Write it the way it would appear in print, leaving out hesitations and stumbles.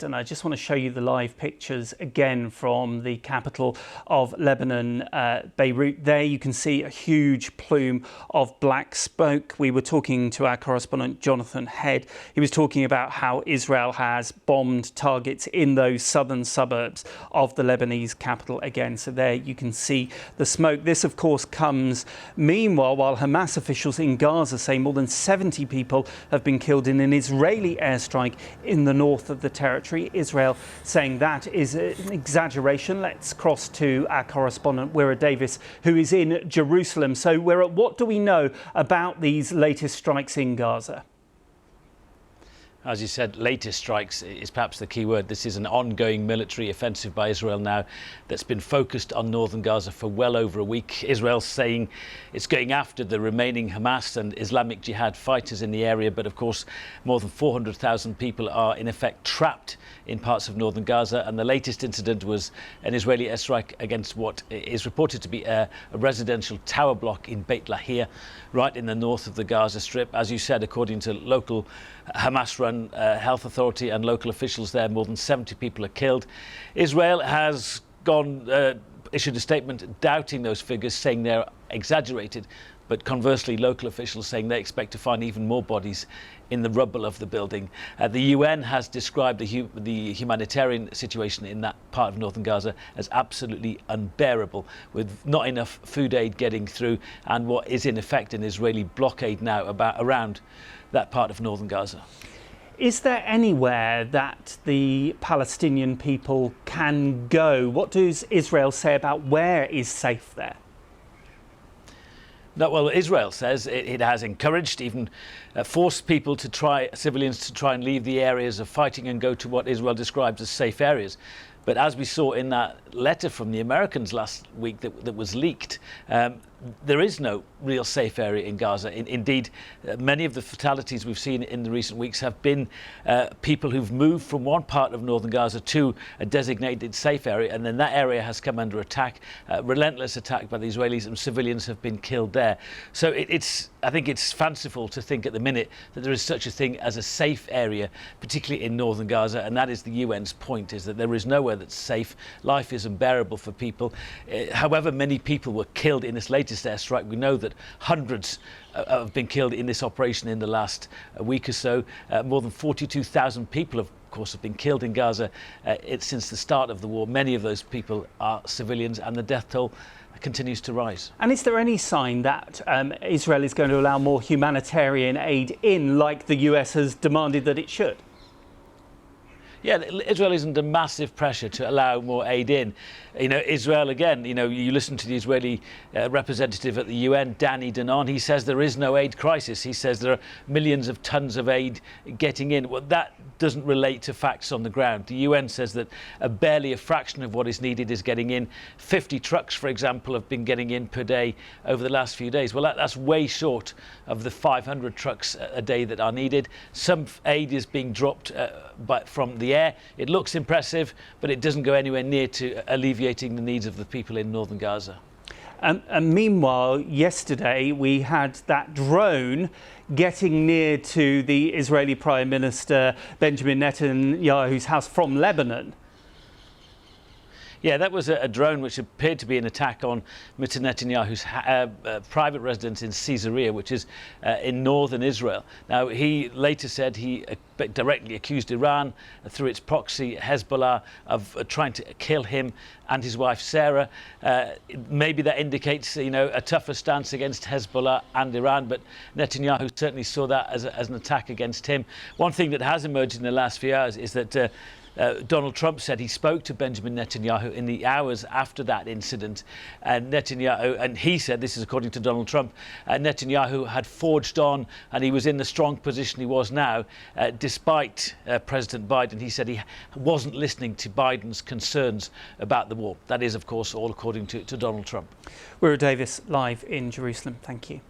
East, and I just want to show you the live pictures again from the capital of Lebanon, Beirut. There you can see a huge plume of black smoke. We were talking to our correspondent Jonathan Head. He was talking about how Israel has bombed targets in those southern suburbs of the Lebanese capital again. So there you can see the smoke. This, of course, comes meanwhile while Hamas officials in Gaza say more than 70 people have been killed in an Israeli airstrike in the north of the territory. Israel saying that is an exaggeration. Let's cross to our correspondent Wira Davis, who is in Jerusalem. So Wira, what do we know about these latest strikes in Gaza? As you said, latest strikes is perhaps the key word. This is an ongoing military offensive by Israel now that's been focused on northern Gaza for well over a week. Israel saying it's going after the remaining Hamas and Islamic Jihad fighters in the area, but of course more than 400,000 people are in effect trapped in parts of northern Gaza, and the latest incident was an Israeli airstrike against what is reported to be a residential tower block in Beit Lahia, right in the north of the Gaza Strip. As you said, according to local Hamas-run health authority and local officials there, more than 70 people are killed. Israel has issued a statement doubting those figures, saying they're exaggerated, but conversely local officials saying they expect to find even more bodies in the rubble of the building. The UN has described the humanitarian situation in that part of northern Gaza as absolutely unbearable, with not enough food aid getting through and what is in effect an Israeli blockade now around that part of northern Gaza. Is there anywhere that the Palestinian people can go? What does Israel say about where is safe there? No, well, Israel says it has encouraged, even forced civilians to try and leave the areas of fighting and go to what Israel describes as safe areas. But as we saw in that letter from the Americans last week that was leaked, there is no real safe area in Gaza. Indeed, many of the fatalities we've seen in the recent weeks have been people who've moved from one part of northern Gaza to a designated safe area, and then that area has come under attack, relentless attack by the Israelis, and civilians have been killed there. So I think it's fanciful to think at the minute that there is such a thing as a safe area, particularly in northern Gaza, and that is the UN's point, is that there is nowhere that's safe. Life is unbearable for people. However many people were killed in this latest airstrike, we know that hundreds have been killed in this operation in the last week or so. More than 42,000 people, of course, have been killed in Gaza since the start of the war. Many of those people are civilians, and the death toll continues to rise. And is there any sign that Israel is going to allow more humanitarian aid in, like the US has demanded that it should? Yeah, Israel is under massive pressure to allow more aid in. Israel, again, you listen to the Israeli representative at the UN, Danny Danon, he says there is no aid crisis. He says there are millions of tons of aid getting in. Well, that doesn't relate to facts on the ground. The UN says that barely a fraction of what is needed is getting in. 50 trucks, for example, have been getting in per day over the last few days. Well, that's way short of the 500 trucks a day that are needed. Some aid is being dropped from the air. It looks impressive, but it doesn't go anywhere near to alleviating the needs of the people in northern Gaza. And meanwhile, yesterday we had that drone getting near to the Israeli Prime Minister Benjamin Netanyahu's house from Lebanon. Yeah, that was a drone which appeared to be an attack on Mr. Netanyahu's private residence in Caesarea, which is in northern Israel. Now, he later said he directly accused Iran through its proxy Hezbollah of trying to kill him and his wife Sarah. Maybe that indicates, a tougher stance against Hezbollah and Iran, but Netanyahu certainly saw that as an attack against him. One thing that has emerged in the last few hours is that Donald Trump said he spoke to Benjamin Netanyahu in the hours after that incident, and he said, this is according to Donald Trump, Netanyahu had forged on and he was in the strong position he was now, despite President Biden. He said he wasn't listening to Biden's concerns about the war. That is, of course, all according to Donald Trump. Wira Davis, live in Jerusalem. Thank you.